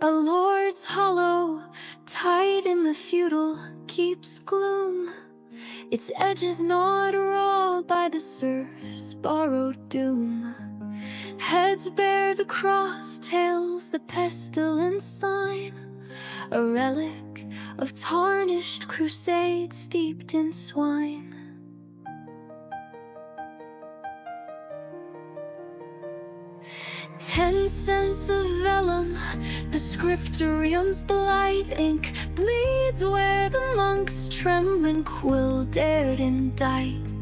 A lord's hollow, tight in the feudal, keeps gloom. Its edges gnawed raw by the surf's borrowed doom. Heads bear the cross, tails the pestilent sign, a relic of tarnished crusade steeped in swine. 10 cents of vellum, the scriptorium's blight ink bleeds where the monk's trembling quill dared indict.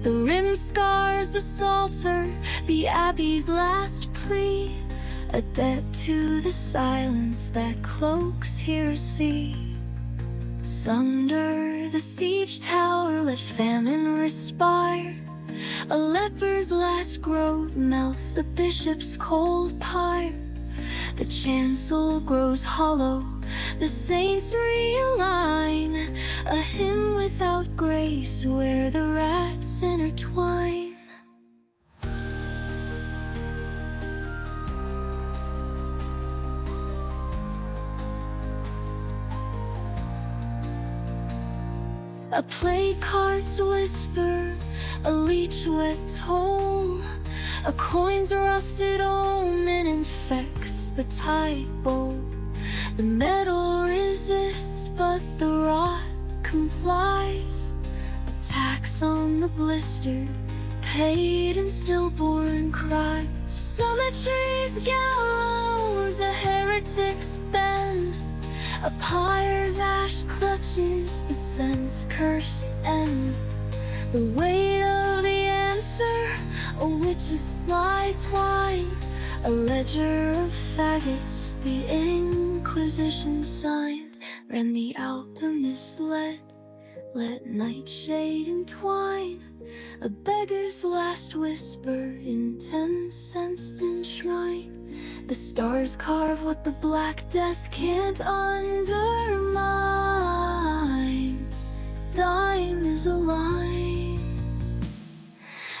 The rim scars the psalter, the abbey's last plea, a debt to the silence that cloaks heresy. Sunder the siege tower, let famine respire. A leper's last groat melts the bishop's cold pyre. The chancel grows hollow, the saints realign, a hymn without grace where the rats intertwine. A plague cart's whisper, a leech wet toll, a coin's rusted omen infects the tide bowl. The metal resists, but the rot complies. A tax on the blister, paid in stillborn cries. Cemetery's gallows, a heretic's bend, a pyre's ash clutches the sense cursed end. The weight of the answer, a witch's sly twine, a ledger of faggots the Inquisition signed. Ran the alchemist let nightshade entwine, a beggar's last whisper in 10 cents thin shrine. The stars carve what the Black Death can't undermine. Dime is a line.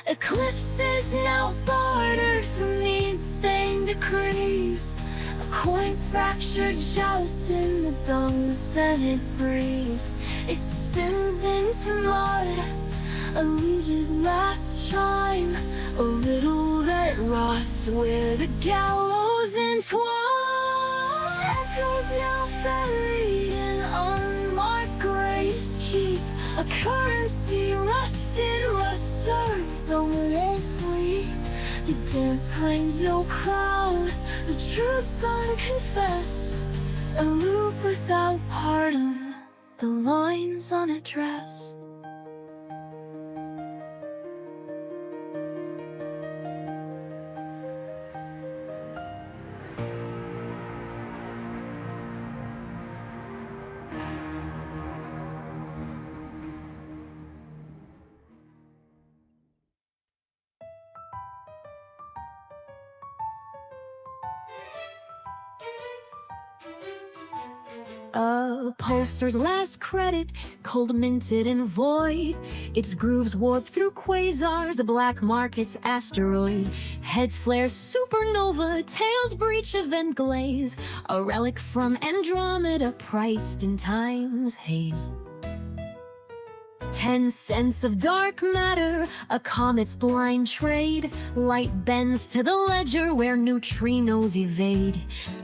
Eclipses now bartered for mead-stained decrees. A coin's fractured joust in the dumb Senate breeze. It spins into mud, a liege's last chime, a riddle that rots where the gallows entwine. Echoes now buried in unmarked graves keep a currency rusted where serfdom won't sleep. The dance claims no crown, the truth's unconfessed, a loop without pardon, the lines unaddressed. A pulsar's last credit, cold minted and void. Its grooves warp through quasars, a black market's asteroid. Heads flare supernova, tails breach event glaze. A relic from Andromeda priced in time's haze. 10 cents of dark matter, a comet's blind trade. Light bends to the ledger where neutrinos evade.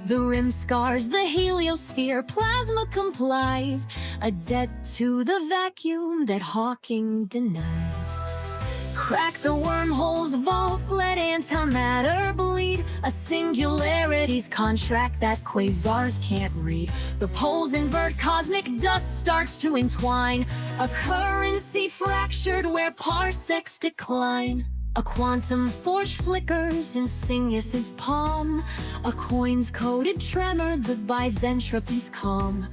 The rim scars the heliosphere, plasma complies, a debt to the vacuum that Hawking denies. Crack the wormhole's vault, let antimatter bleed. A singularity's contract that quasars can't read. The poles invert, cosmic dust starts to entwine. A currency fractured where parsecs decline. A quantum forge flickers in Singius's palm. A coin's coded tremor that bides entropy's calm.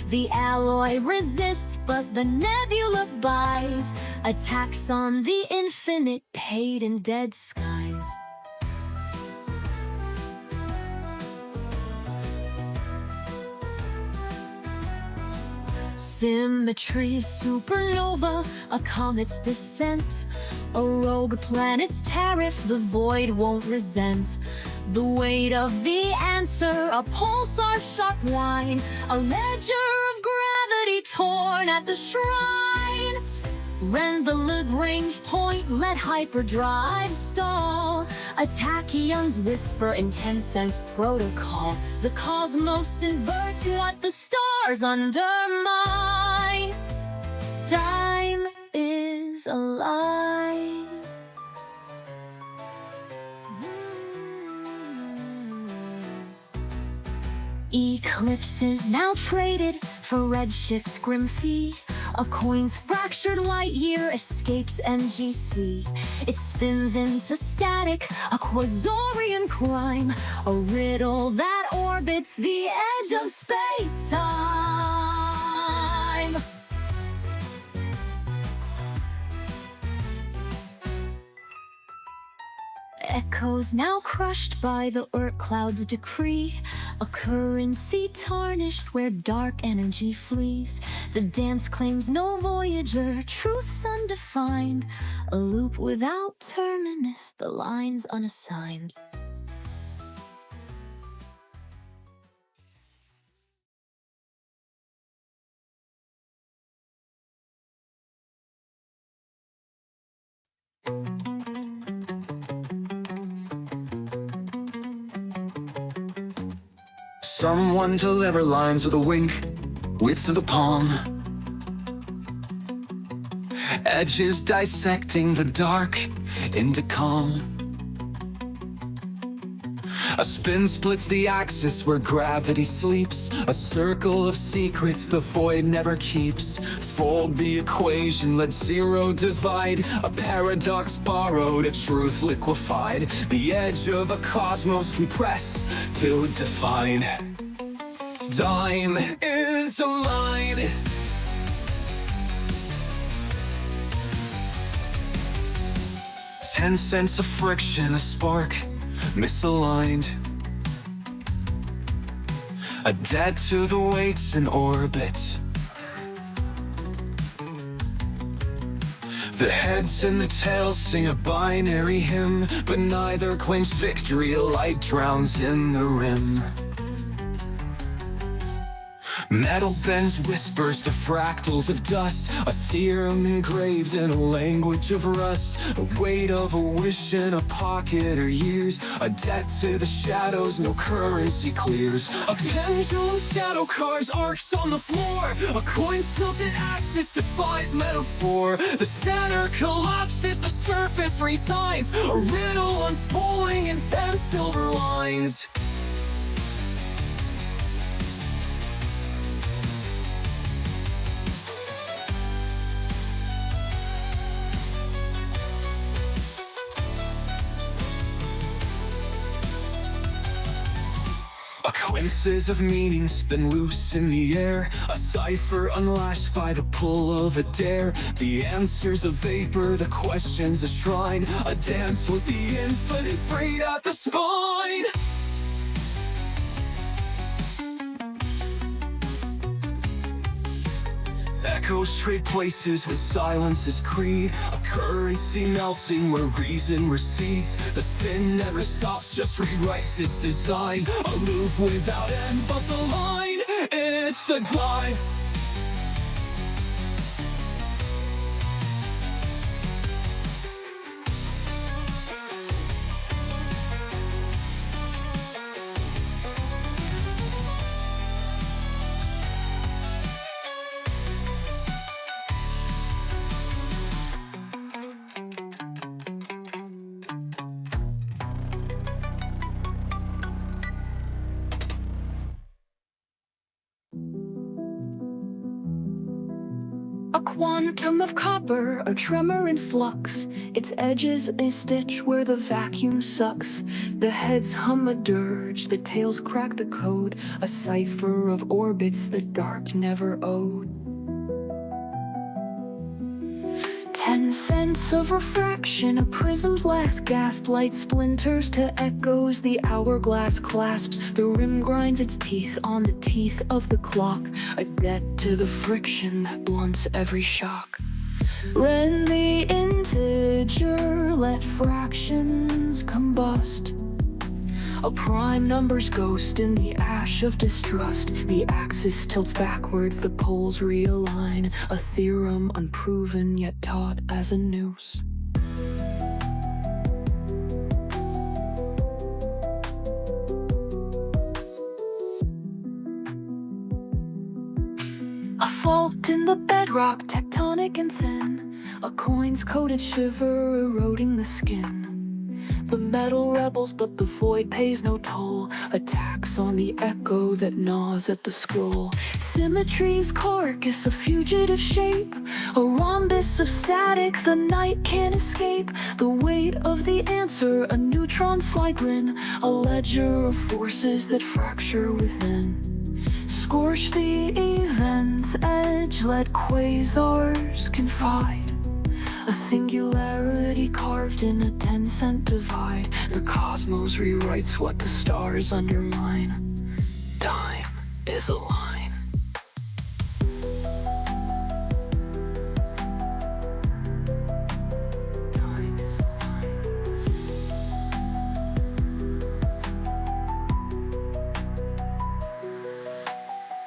The alloy resists, but the nebula buys. A tax on the infinite paid in dead skies. Symmetry, supernova, a comet's descent. A rogue planet's tariff, the void won't resent. The weight of the answer, a pulsar sharp whine. A ledger of gravity torn at the shrines. Rend the Lagrange point, let hyperdrive stall. A tachyon's whisper in 10 cents protocol. The cosmos inverts what the stars undermine. Time is alive. Eclipses now traded for redshift grim fee. A coin's fractured light year escapes NGC. It spins into static, a quasorian crime. A riddle that orbits the edge of space-time. Echoes now crushed by the Oort cloud's decree. A currency tarnished where dark energy flees. The dance claims no voyager, truth's undefined. A loop without terminus, the lines unassigned. Someone deliver lines with a wink, widths of the palm. Edges dissecting the dark into calm. A spin splits the axis where gravity sleeps. A circle of secrets the void never keeps. Fold the equation, let zero divide. A paradox borrowed, a truth liquefied. The edge of a cosmos compressed to define. Time is a line. Ten cents of friction, a spark misaligned. A debt to the weights in orbit. The heads and the tails sing a binary hymn, but neither claims victory, a light drowns in the rim. Metal bends whispers to fractals of dust, a theorem engraved in a language of rust. The weight of a wish in a pocket or years, a debt to the shadows no currency clears. A pendulum shadow carves arcs on the floor, a coin's tilted axis defies metaphor. The center collapses, the surface resigns, a riddle unspooling in 10 silver lines. A coincidence of meaning spin loose in the air, a cipher unlashed by the pull of a dare. The answer's a vapor, the question's a shrine, a dance with the infinite frayed at the spine. Echoes trade places with silence's creed, a currency melting where reason recedes. The spin never stops, just rewrites its design. A loop without end, but the line, it's a glide. A quantum of copper, a tremor in flux. Its edges a stitch where the vacuum sucks. The heads hum a dirge, the tails crack the code. A cipher of orbits the dark never owed. 10 sense of refraction, a prism's last gasp. Light splinters to echoes, the hourglass clasps. The rim grinds its teeth on the teeth of the clock, a debt to the friction that blunts every shock. Rend the integer, let fractions combust. A prime number's ghost in the ash of distrust. The axis tilts backward, the poles realign. A theorem unproven yet taught as a noose. A fault in the bedrock, tectonic and thin. A coin's coated shiver, eroding the skin. The metal rebels, but the void pays no toll. Attacks on the echo that gnaws at the scroll. Symmetry's carcass, a fugitive shape. A rhombus of static the night can't escape. The weight of the answer, a neutron slide grin. A ledger of forces that fracture within. Scorch the event's edge, let quasars confide. A singularity carved in a 10-cent divide. The cosmos rewrites what the stars undermine. Time is a line. Time is a line.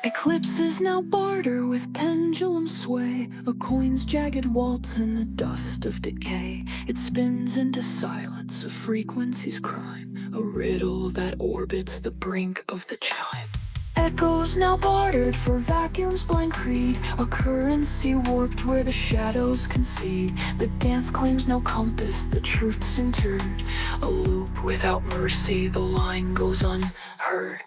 Eclipses now barter with pendulum sway. A coin's jagged waltz in the dust of decay. It spins into silence, a frequency's crime. A riddle that orbits the brink of the chime. Echoes now bartered for vacuum's blind creed. A currency warped where the shadows concede. The dance claims no compass, the truth's interred. A loop without mercy, the line goes unheard.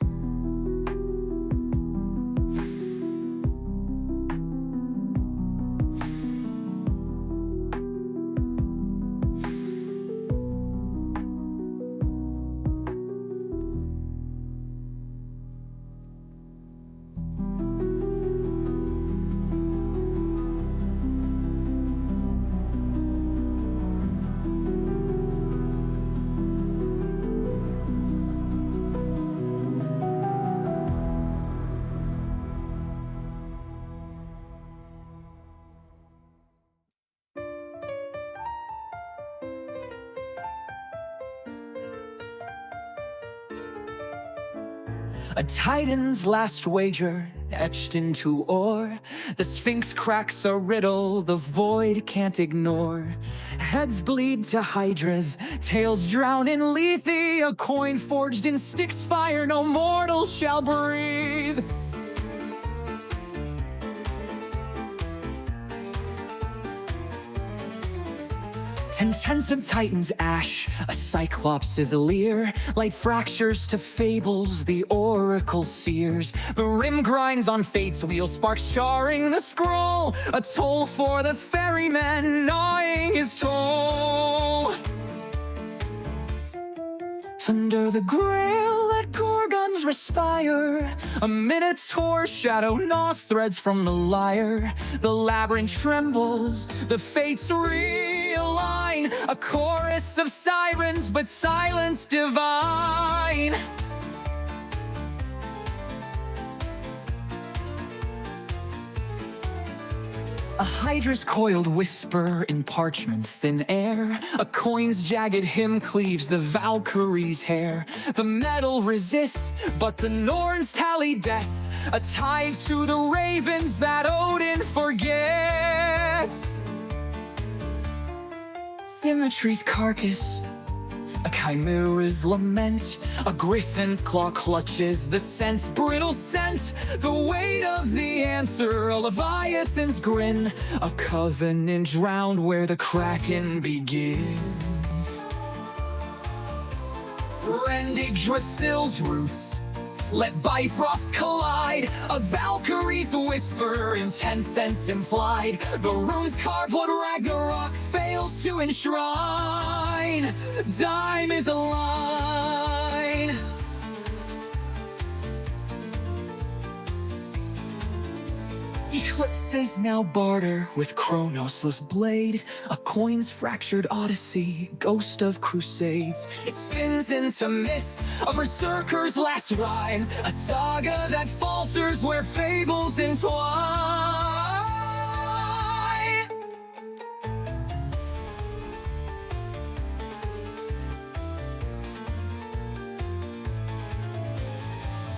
A titan's last wager, etched into ore. The sphinx cracks a riddle the void can't ignore. Heads bleed to hydras, tails drown in lethe. A coin forged in Styx fire no mortal shall breathe. Intense of Titan's ash, a cyclops' leer. Light fractures to fables, the oracle sears. The rim grinds on fate's wheel, sparks jarring the scroll. A toll for the ferryman, gnawing his toll. Under the grail that gorgons respire, a minotaur shadow gnaws threads from the lyre. The labyrinth trembles, the fates realign. A chorus of sirens, but silence divine. A hydra's coiled whisper in parchment thin air. A coin's jagged hymn cleaves the Valkyrie's hair. The metal resists, but the Norns tally deaths. A tithe to the ravens that Odin forgets. Symmetry's carcass, a chimera's lament. A griffin's claw clutches the scent's brittle scent. The weight of the answer, a leviathan's grin. A covenant drowned where the kraken begins. Rend Yggdrasil's roots, let Bifrost collide. A Valkyrie's whisper in 10 cents implied. The runes carve what Ragnarok fails to enshrine. Time is a line. Eclipses now barter with Chronosless blade, a coin's fractured odyssey, ghost of crusades. It spins into mist, a berserker's last rhyme, a saga that falters where fables entwine.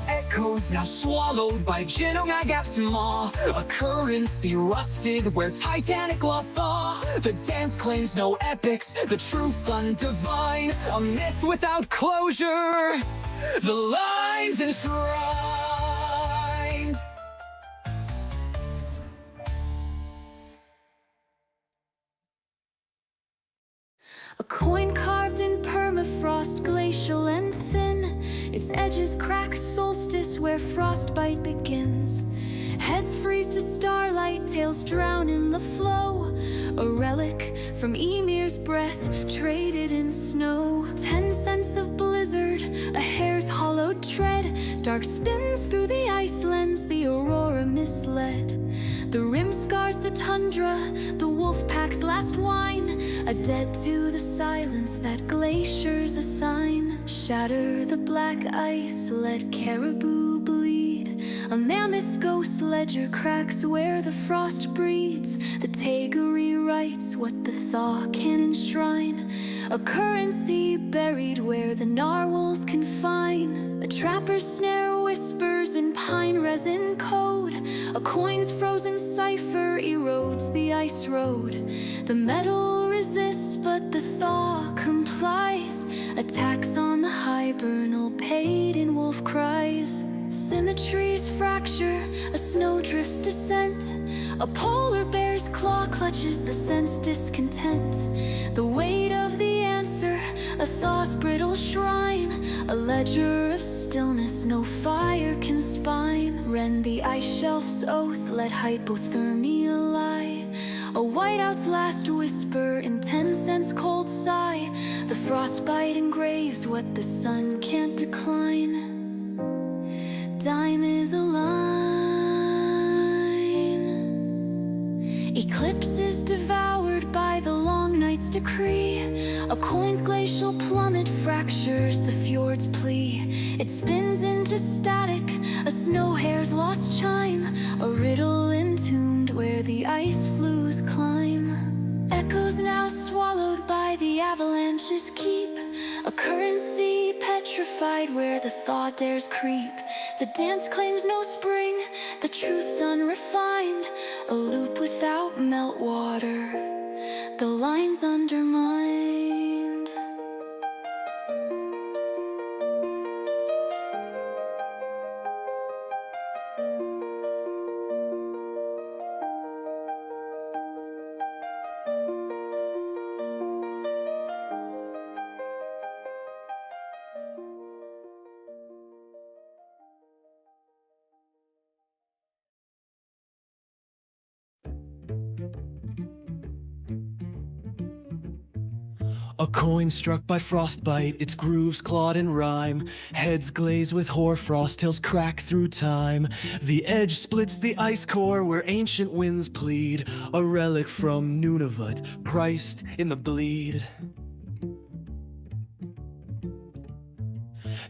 Echoes now swallowed by Jinongagap's maw, a currency rusted where Titanic lost awe. The dance claims no epics, the truth's undivine, a myth without closure, the lines enshrined. A coin carved in permafrost, glacial and thin. Its edges crack solstice where frostbite begins. Heads freeze to starlight, tails drown in the flow. A relic from Emir's breath, traded in snow. 10 cents of blizzard, a hair's hollowed tread. Dark spins through the ice lens, the aurora misled. The rim scars the tundra, the wolf pack's last wine. A debt to the silence that glaciers assign. Shatter the black ice, let caribou bleed. A mammoth's ghost ledger cracks where the frost breeds. The taiga rewrites what the thaw can enshrine. A currency buried where the narwhals confine. A trapper's snare whispers in pine resin code. A coin's frozen cipher erodes the ice road. The metal resists, but the thaw complies. Attacks on the hibernal paid in wolf cries. Symmetries fracture, a snowdrift's descent. A polar bear's claw clutches the sense discontent. The weight of the answer, a thaw's brittle shrine. A ledger of stillness no fire can spine. Rend the ice shelf's oath, let hypothermia lie. A whiteout's last whisper in 10 cents cold sigh. The frostbite engraves what the sun can't decline. Dime is a line. Eclipse is devoured by the long night's decree. A coin's glacial plummet fractures the fjord's plea. It spins into static, a snow hare's lost chime. A riddle entombed where the ice flues climb. Echoes now swallowed by the avalanches keep. A currency petrified where the thaw dares creep. The dance claims no spring, the truth's unrefined. A loop without meltwater, the lines undermined. A coin struck by frostbite, its grooves clawed in rhyme. Heads glaze with hoarfrost, tails crack through time. The edge splits the ice core where ancient winds plead. A relic from Nunavut, priced in the bleed.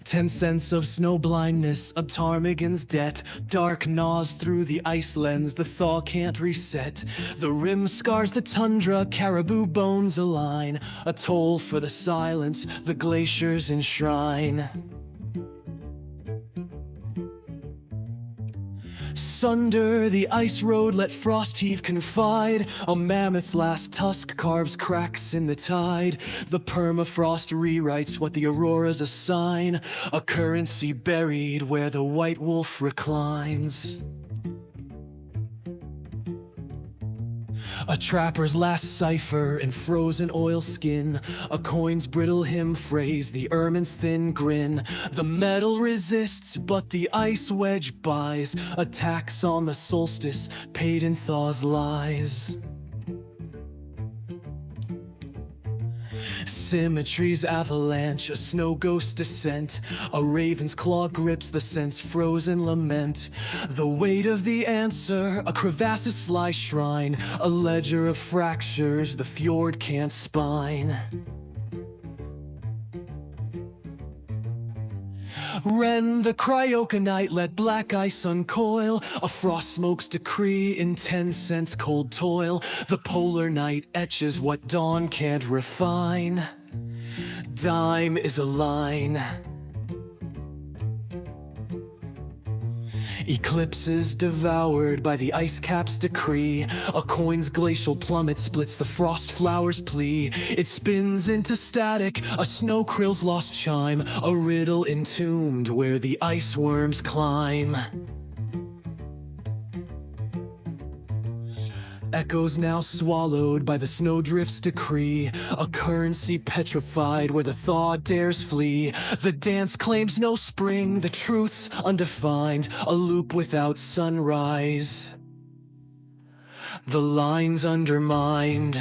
10 cents of snow blindness, a ptarmigan's debt. Dark gnaws through the ice lens, the thaw can't reset. The rim scars the tundra, caribou bones align. A toll for the silence, the glaciers enshrine. Sunder the ice road, let frost heave confide. A mammoth's last tusk carves cracks in the tide. The permafrost rewrites what the auroras assign. A currency buried where the white wolf reclines. A trapper's last cipher in frozen oilskin. A coin's brittle hymn phrase, the ermine's thin grin. The metal resists, but the ice wedge buys. A tax on the solstice, paid in thaw's lies. Symmetry's avalanche, a snow ghost descent. A raven's claw grips the scent's frozen lament. The weight of the answer, a crevass's sly shrine. A ledger of fractures the fjord can't spine. Rend the cryoconite, let black ice uncoil. A frost smoke's decree in 10 cents cold toil. The polar night etches what dawn can't refine. Dime is a line. Eclipses devoured by the ice cap's decree. A coin's glacial plummet splits the frost flower's plea. It spins into static, a snow krill's lost chime. A riddle entombed where the ice worms climb. Echoes now swallowed by the snowdrift's decree. A currency petrified where the thaw dares flee. The dance claims no spring, the truth's undefined. A loop without sunrise. The lines undermined.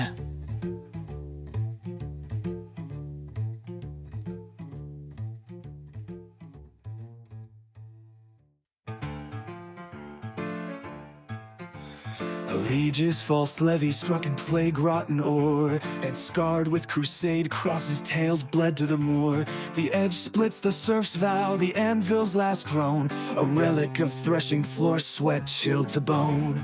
A liege's false levy struck in plague-rotten ore, and scarred with crusade crosses tails bled to the moor. The edge splits the serf's vow, the anvil's last groan, a relic of threshing floor sweat chilled to bone.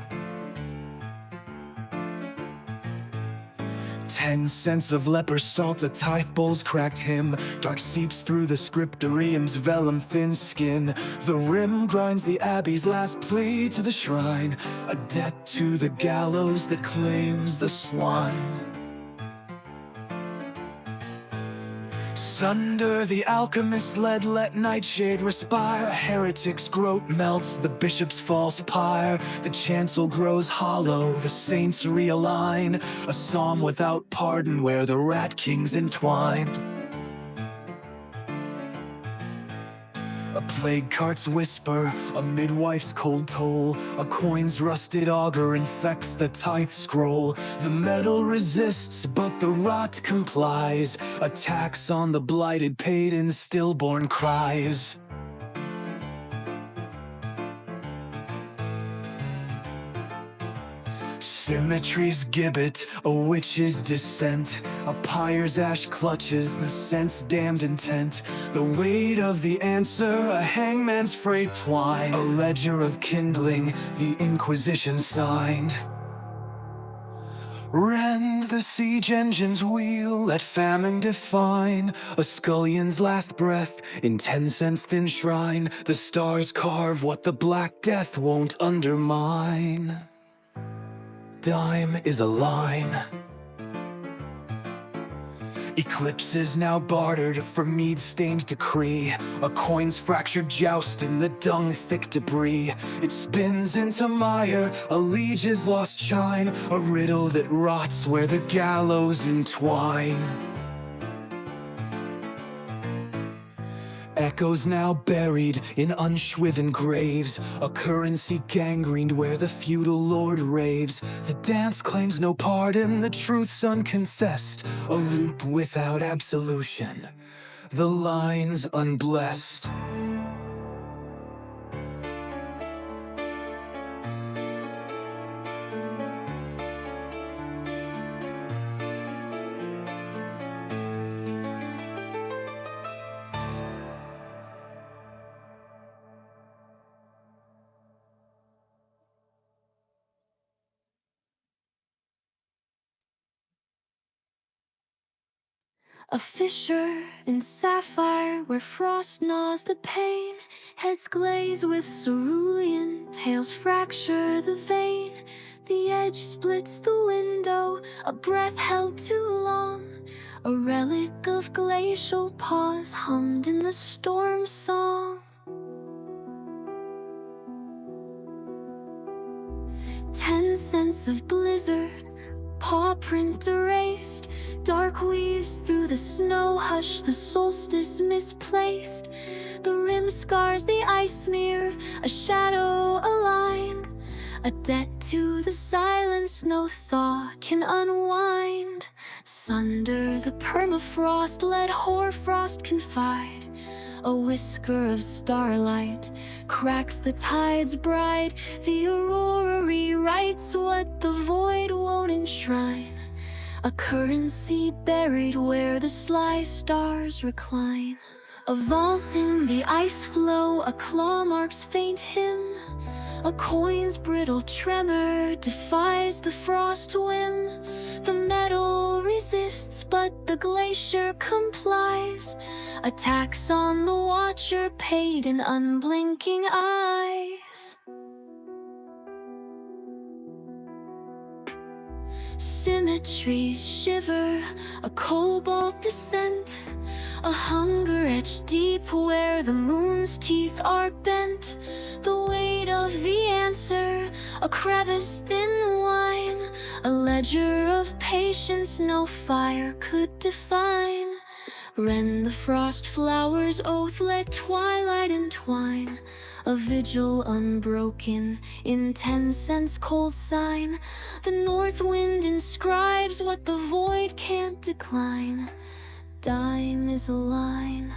10 cents of leper salt, a tithe bowl's cracked hymn. Dark seeps through the scriptorium's vellum thin skin. The rim grinds the abbey's last plea to the shrine, a debt to the gallows that claims the swine. Sunder the alchemist's lead, let nightshade respire. A heretic's groat melts the bishop's false pyre. The chancel grows hollow, the saints realign. A psalm without pardon where the rat king's entwined. A plague cart's whisper, a midwife's cold toll. A coin's rusted auger infects the tithe scroll. The metal resists, but the rot complies. A tax on the blighted paid in stillborn cries. Symmetry's gibbet, a witch's descent. A pyre's ash clutches the sense damned intent. The weight of the answer, a hangman's frayed twine. A ledger of kindling, the Inquisition signed. Rend the siege engine's wheel, let famine define. A scullion's last breath in 10 cents thin shrine. The stars carve what the Black Death won't undermine. Dime is a line. Eclipses now bartered for mead-stained decree. A coin's fractured joust in the dung-thick debris. It spins into mire, a liege's lost chime. A riddle that rots where the gallows entwine. Echoes now buried in unshriven graves. A currency gangrened where the feudal lord raves. The dance claims no pardon, the truth's unconfessed. A loop without absolution, the lines unblessed. A fissure in sapphire where frost gnaws the pane. Heads glaze with cerulean, tails fracture the vein. The edge splits the window, a breath held too long. A relic of glacial pause hummed in the storm song. 10 cents of blizzard, paw print erased. Dark weaves through the snow hush, the solstice misplaced. The rim scars the ice smear, a shadow, a line. A debt to the silence no thaw can unwind. Sunder the permafrost, let hoarfrost confide. A whisker of starlight cracks the tide's bride. The aurora rewrites what the void won't enshrine. A currency buried where the sly stars recline. A vaulting the ice flow, a claw mark's faint hymn. A coin's brittle tremor defies the frost whim. The metal resists, but the glacier complies. A tax on the watcher paid in unblinking eyes. Symmetries shiver, a cobalt descent. A hunger etched deep where the moon's teeth are bent. The weight of the answer, a crevice thin wine. A ledger of patience no fire could define. Rend the frost flower's oath, let twilight entwine. A vigil unbroken, in 10 cents cold sign. The north wind inscribes what the void can't decline. Dime is a line.